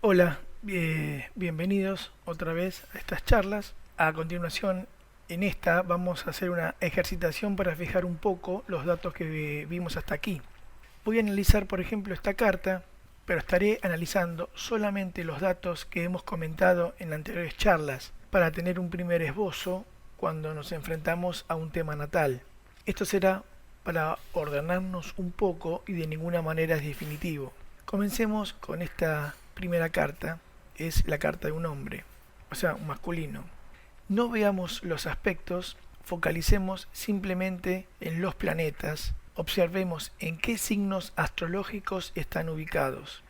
Hola, bienvenidos otra vez a estas charlas. A continuación, en esta vamos a hacer una ejercitación para fijar un poco los datos que vimos hasta aquí. Voy a analizar, por ejemplo, esta carta, pero estaré analizando solamente los datos que hemos comentado en anteriores charlas para tener un primer esbozo cuando nos enfrentamos a un tema natal. Esto será para ordenarnos un poco y de ninguna manera es definitivo. Comencemos con esta primera carta, es la carta de un hombre, o sea, un masculino. No veamos los aspectos, focalicemos simplemente en los planetas, observemos en qué signos astrológicos están ubicados.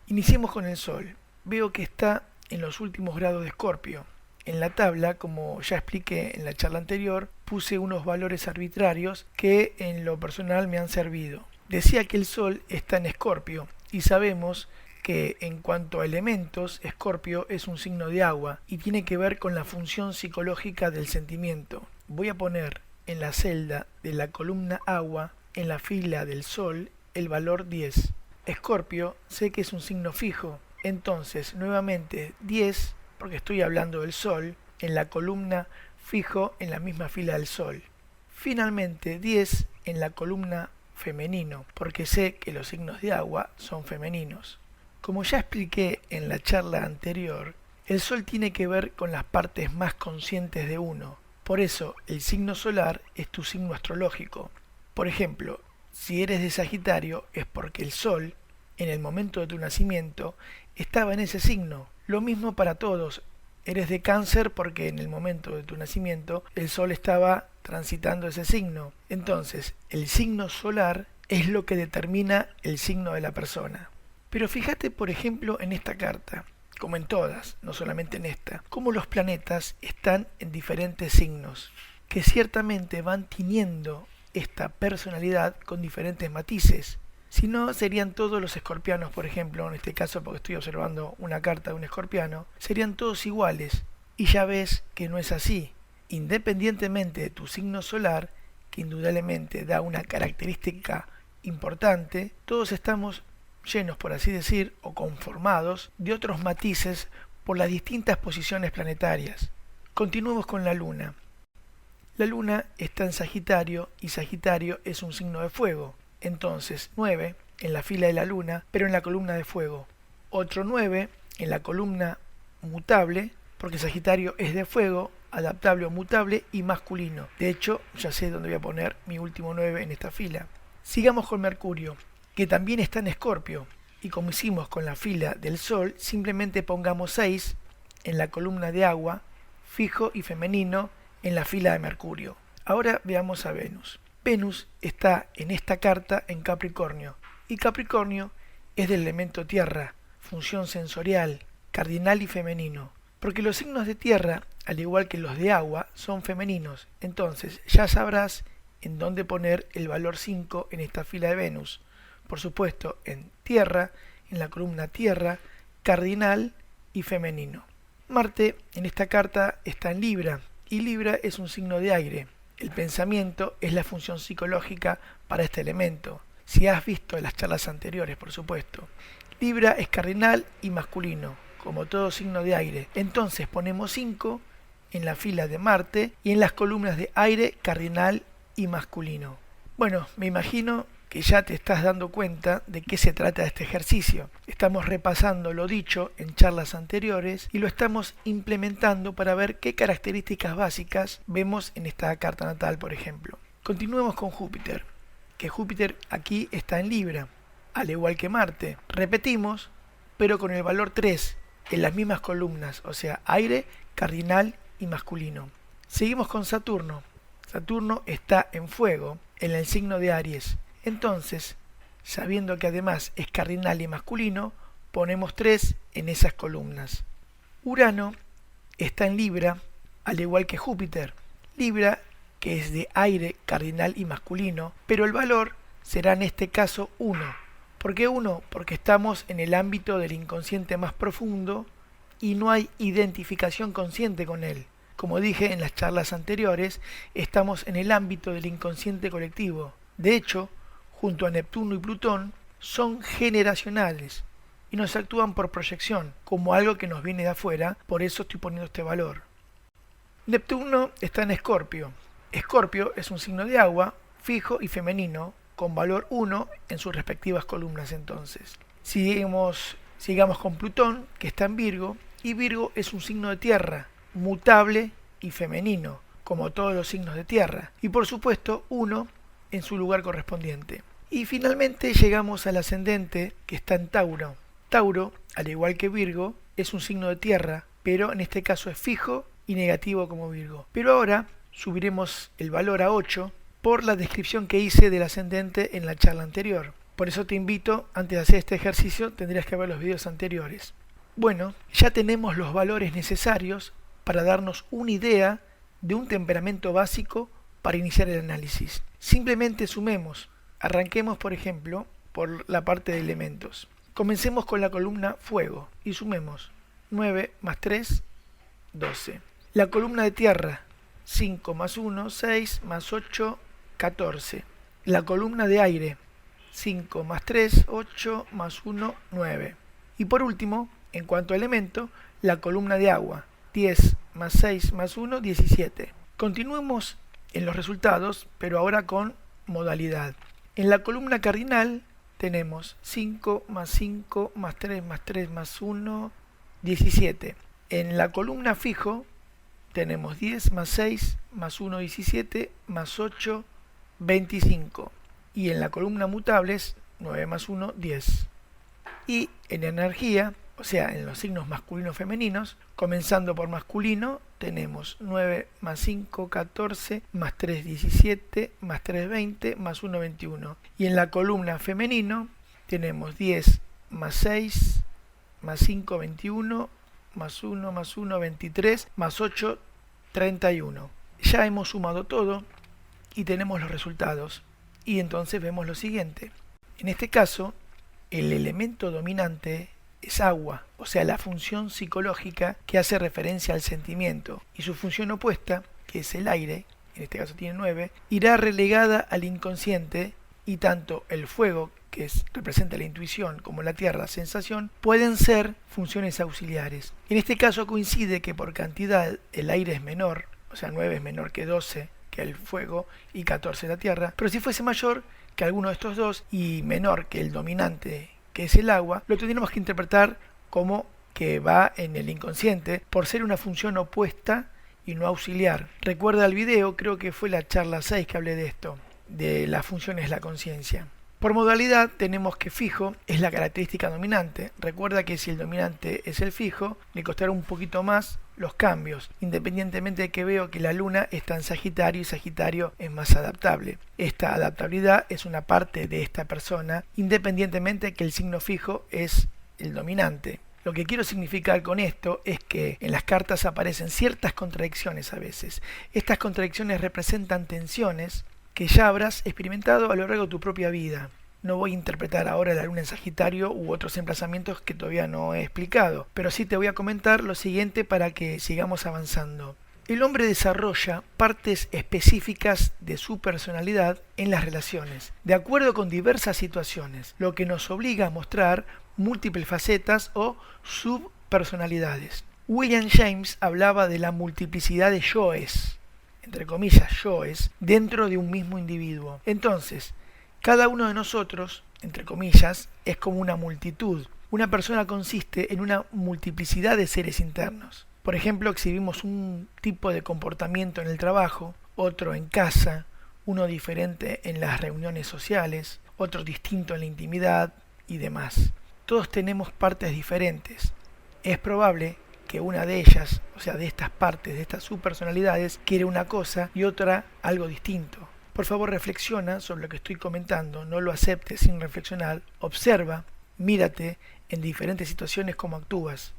Iniciemos con el Sol. Veo que está en los últimos grados de Escorpio. En la tabla, como ya expliqué en la charla anterior, puse unos valores arbitrarios que en lo personal me han servido. Decía que el Sol está en Escorpio y sabemos que en cuanto a elementos, Escorpio es un signo de agua y tiene que ver con la función psicológica del sentimiento. Voy a poner en la celda de la columna agua, en la fila del Sol, el valor 10. Escorpio sé que es un signo fijo, entonces nuevamente 10, porque estoy hablando del Sol, en la columna fijo en la misma fila del Sol. Finalmente 10 en la columna femenino, porque sé que los signos de agua son femeninos. Como ya expliqué en la charla anterior, el Sol tiene que ver con las partes más conscientes de uno. Por eso, el signo solar es tu signo astrológico. Por ejemplo, si eres de Sagitario es porque el Sol, en el momento de tu nacimiento, estaba en ese signo. Lo mismo para todos. Eres de Cáncer porque en el momento de tu nacimiento el Sol estaba transitando ese signo. Entonces, el signo solar es lo que determina el signo de la persona. Pero fíjate, por ejemplo, en esta carta, como en todas, no solamente en esta, cómo los planetas están en diferentes signos, que ciertamente van tiñendo esta personalidad con diferentes matices. Si no, serían todos los escorpianos, por ejemplo, en este caso porque estoy observando una carta de un escorpiano, serían todos iguales. Y ya ves que no es así. Independientemente de tu signo solar, que indudablemente da una característica importante, todos estamos llenos, por así decir, o conformados de otros matices por las distintas posiciones planetarias. Continuemos con la Luna. La Luna está en Sagitario y Sagitario es un signo de fuego. Entonces 9 en la fila de la Luna, pero en la columna de fuego. Otro 9 en la columna mutable, porque Sagitario es de fuego, adaptable o mutable y masculino. De hecho, ya sé dónde voy a poner mi último 9 en esta fila. Sigamos con Mercurio, que también está en Escorpio, y como hicimos con la fila del Sol, simplemente pongamos 6 en la columna de agua, fijo y femenino, en la fila de Mercurio. Ahora veamos a Venus. Venus está en esta carta en Capricornio, y Capricornio es del elemento tierra, función sensorial, cardinal y femenino, porque los signos de tierra, al igual que los de agua, son femeninos. Entonces ya sabrás en dónde poner el valor 5 en esta fila de Venus. Por supuesto, en tierra, en la columna tierra, cardinal y femenino. Marte en esta carta está en Libra, y Libra es un signo de aire. El pensamiento es la función psicológica para este elemento. Si has visto las charlas anteriores, por supuesto. Libra es cardinal y masculino, como todo signo de aire. Entonces ponemos 5 en la fila de Marte y en las columnas de aire, cardinal y masculino. Bueno, me imagino que ya te estás dando cuenta de qué se trata este ejercicio. Estamos repasando lo dicho en charlas anteriores y lo estamos implementando para ver qué características básicas vemos en esta carta natal, por ejemplo. Continuemos con Júpiter, que Júpiter aquí está en Libra, al igual que Marte. Repetimos, pero con el valor 3 en las mismas columnas, o sea, aire, cardinal y masculino. Seguimos con Saturno. Saturno está en fuego, en el signo de Aries. Entonces, sabiendo que además es cardinal y masculino, ponemos 3 en esas columnas. Urano está en Libra, al igual que Júpiter. Libra, que es de aire, cardinal y masculino, pero el valor será en este caso 1. ¿Por qué 1? Porque estamos en el ámbito del inconsciente más profundo y no hay identificación consciente con él. Como dije en las charlas anteriores, estamos en el ámbito del inconsciente colectivo. De hecho, junto a Neptuno y Plutón, son generacionales. y nos actúan por proyección, como algo que nos viene de afuera, por eso estoy poniendo este valor. Neptuno está en Escorpio. Escorpio es un signo de agua, fijo y femenino, con valor 1 en sus respectivas columnas entonces. Sigamos con Plutón, que está en Virgo, y Virgo es un signo de tierra, mutable y femenino, como todos los signos de tierra, y por supuesto 1 en su lugar correspondiente. Y finalmente llegamos al ascendente, que está en Tauro. Tauro, al igual que Virgo, es un signo de tierra, pero en este caso es fijo y negativo como Virgo. Pero ahora subiremos el valor a 8 por la descripción que hice del ascendente en la charla anterior. Por eso te invito, antes de hacer este ejercicio, tendrías que ver los videos anteriores. Bueno, ya tenemos los valores necesarios para darnos una idea de un temperamento básico para iniciar el análisis. Simplemente sumemos. Arranquemos, por ejemplo, por la parte de elementos. Comencemos con la columna fuego y sumemos 9 más 3, 12. La columna de tierra, 5 más 1, 6 más 8, 14. La columna de aire, 5 más 3, 8 más 1, 9. Y por último, en cuanto a elemento, la columna de agua, 10 más 6 más 1, 17. Continuemos en los resultados, pero ahora con modalidad. En la columna cardinal tenemos 5 más 5 más 3 más 3 más 1, 17. En la columna fijo tenemos 10 más 6 más 1, 17 más 8, 25. Y en la columna mutables 9 más 1, 10. Y en energía, o sea, en los signos masculinos-femeninos, comenzando por masculino, tenemos 9 más 5, 14, más 3, 17, más 3, 20, más 1, 21. Y en la columna femenino tenemos 10 más 6, más 5, 21, más 1, 23, más 8, 31. Ya hemos sumado todo y tenemos los resultados. Y entonces vemos lo siguiente. En este caso, el elemento dominante es agua, o sea, la función psicológica que hace referencia al sentimiento, y su función opuesta, que es el aire, en este caso tiene 9, irá relegada al inconsciente, y tanto el fuego, que representa la intuición, como la tierra, la sensación, pueden ser funciones auxiliares. En este caso coincide que por cantidad el aire es menor, o sea, 9 es menor que 12, que el fuego, y 14 la tierra, pero si fuese mayor que alguno de estos dos y menor que el dominante, que es el agua, lo tendríamos que interpretar como que va en el inconsciente por ser una función opuesta y no auxiliar. Recuerda el video, creo que fue la charla 6 que hablé de esto, de las funciones de la conciencia. Por modalidad tenemos que fijo es la característica dominante. Recuerda que si el dominante es el fijo, le costará un poquito más los cambios, independientemente de que veo que la luna está en Sagitario y Sagitario es más adaptable. Esta adaptabilidad es una parte de esta persona, independientemente de que el signo fijo es el dominante. Lo que quiero significar con esto es que en las cartas aparecen ciertas contradicciones a veces. Estas contradicciones representan tensiones que ya habrás experimentado a lo largo de tu propia vida. No voy a interpretar ahora la luna en Sagitario u otros emplazamientos que todavía no he explicado, pero sí te voy a comentar lo siguiente para que sigamos avanzando. El hombre desarrolla partes específicas de su personalidad en las relaciones, de acuerdo con diversas situaciones, lo que nos obliga a mostrar múltiples facetas o subpersonalidades. William James hablaba de la multiplicidad de yoes, entre comillas, yoes, dentro de un mismo individuo. Entonces, cada uno de nosotros, entre comillas, es como una multitud. Una persona consiste en una multiplicidad de seres internos. Por ejemplo, exhibimos un tipo de comportamiento en el trabajo, otro en casa, uno diferente en las reuniones sociales, otro distinto en la intimidad y demás. Todos tenemos partes diferentes. Es probable que una de ellas, o sea, de estas partes, de estas subpersonalidades, quiere una cosa y otra algo distinto. Por favor, reflexiona sobre lo que estoy comentando, no lo aceptes sin reflexionar, observa, mírate en diferentes situaciones cómo actúas.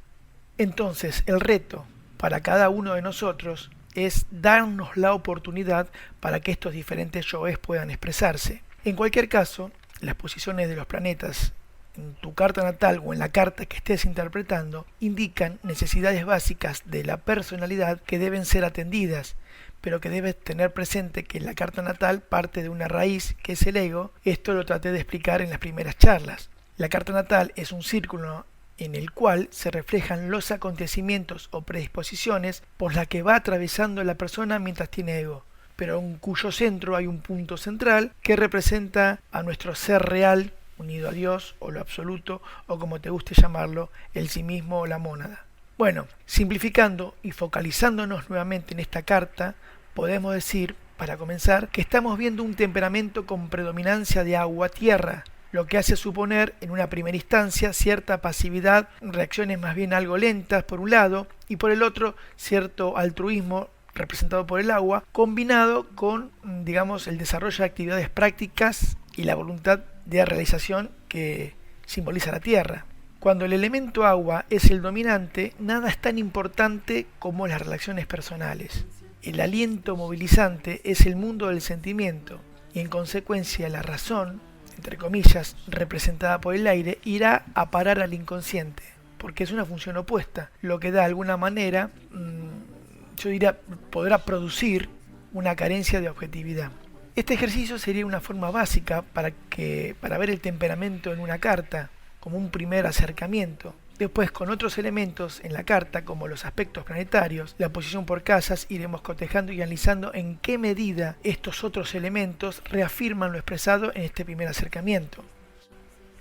Entonces, el reto para cada uno de nosotros es darnos la oportunidad para que estos diferentes yoes puedan expresarse. En cualquier caso, las posiciones de los planetas en tu carta natal o en la carta que estés interpretando indican necesidades básicas de la personalidad que deben ser atendidas, pero que debes tener presente que la carta natal parte de una raíz que es el ego. Esto lo traté de explicar en las primeras charlas. La carta natal es un círculo en el cual se reflejan los acontecimientos o predisposiciones por las que va atravesando la persona mientras tiene ego, pero en cuyo centro hay un punto central que representa a nuestro ser real unido a Dios o lo absoluto o como te guste llamarlo, el sí mismo o la mónada. Bueno, simplificando y focalizándonos nuevamente en esta carta, podemos decir, para comenzar, que estamos viendo un temperamento con predominancia de agua-tierra, lo que hace suponer en una primera instancia cierta pasividad, reacciones más bien algo lentas por un lado y por el otro cierto altruismo representado por el agua, combinado con, digamos, el desarrollo de actividades prácticas y la voluntad de realización que simboliza la tierra. Cuando el elemento agua es el dominante, nada es tan importante como las relaciones personales. El aliento movilizante es el mundo del sentimiento y en consecuencia la razón, entre comillas, representada por el aire, irá a parar al inconsciente, porque es una función opuesta, lo que de alguna manera, yo diría, podrá producir una carencia de objetividad. Este ejercicio sería una forma básica para ver el temperamento en una carta, como un primer acercamiento. Después, con otros elementos en la carta, como los aspectos planetarios, la posición por casas, iremos cotejando y analizando en qué medida estos otros elementos reafirman lo expresado en este primer acercamiento.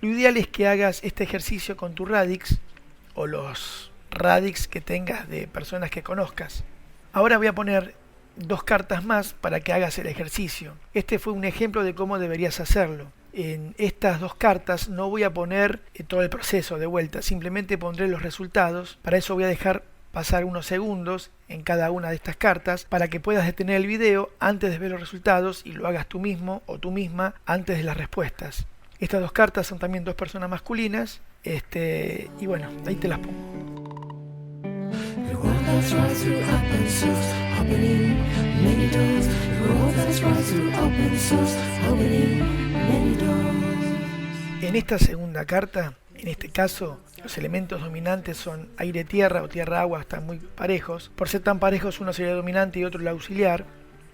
Lo ideal es que hagas este ejercicio con tu radix o los radix que tengas de personas que conozcas. Ahora voy a poner 2 cartas más para que hagas el ejercicio. Este fue un ejemplo de cómo deberías hacerlo. En estas 2 cartas no voy a poner todo el proceso de vuelta, simplemente pondré los resultados. Para eso voy a dejar pasar unos segundos en cada una de estas cartas para que puedas detener el video antes de ver los resultados y lo hagas tú mismo o tú misma antes de las respuestas. Estas 2 cartas son también 2 personas masculinas y bueno, ahí te las pongo. En esta segunda carta, en este caso, los elementos dominantes son aire-tierra o tierra-agua, están muy parejos. Por ser tan parejos, uno sería dominante y otro el auxiliar.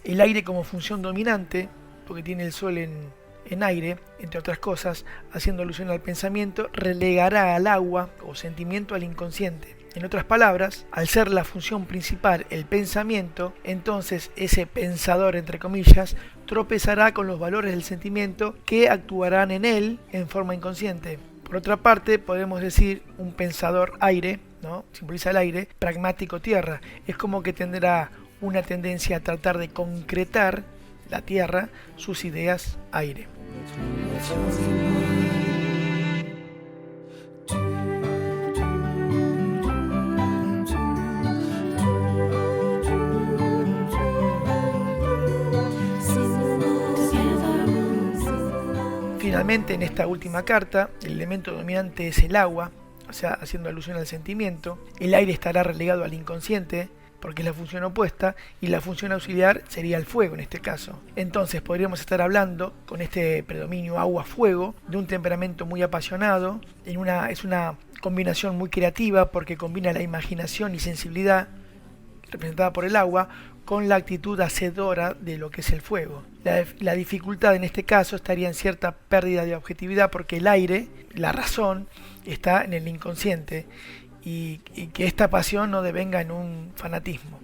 El aire como función dominante, porque tiene el sol en aire, entre otras cosas, haciendo alusión al pensamiento, relegará al agua o sentimiento al inconsciente. En otras palabras, al ser la función principal el pensamiento, entonces ese pensador, entre comillas, tropezará con los valores del sentimiento que actuarán en él en forma inconsciente. Por otra parte, podemos decir un pensador aire, ¿no? Simboliza el aire, pragmático tierra. Es como que tendrá una tendencia a tratar de concretar la tierra, sus ideas aire. Finalmente, en esta última carta, el elemento dominante es el agua, o sea, haciendo alusión al sentimiento. El aire estará relegado al inconsciente, porque es la función opuesta, y la función auxiliar sería el fuego en este caso. Entonces podríamos estar hablando, con este predominio agua-fuego, de un temperamento muy apasionado. Es una combinación muy creativa porque combina la imaginación y sensibilidad, representada por el agua, con la actitud hacedora de lo que es el fuego. La dificultad en este caso estaría en cierta pérdida de objetividad porque el aire, la razón, está en el inconsciente y que esta pasión no devenga en un fanatismo.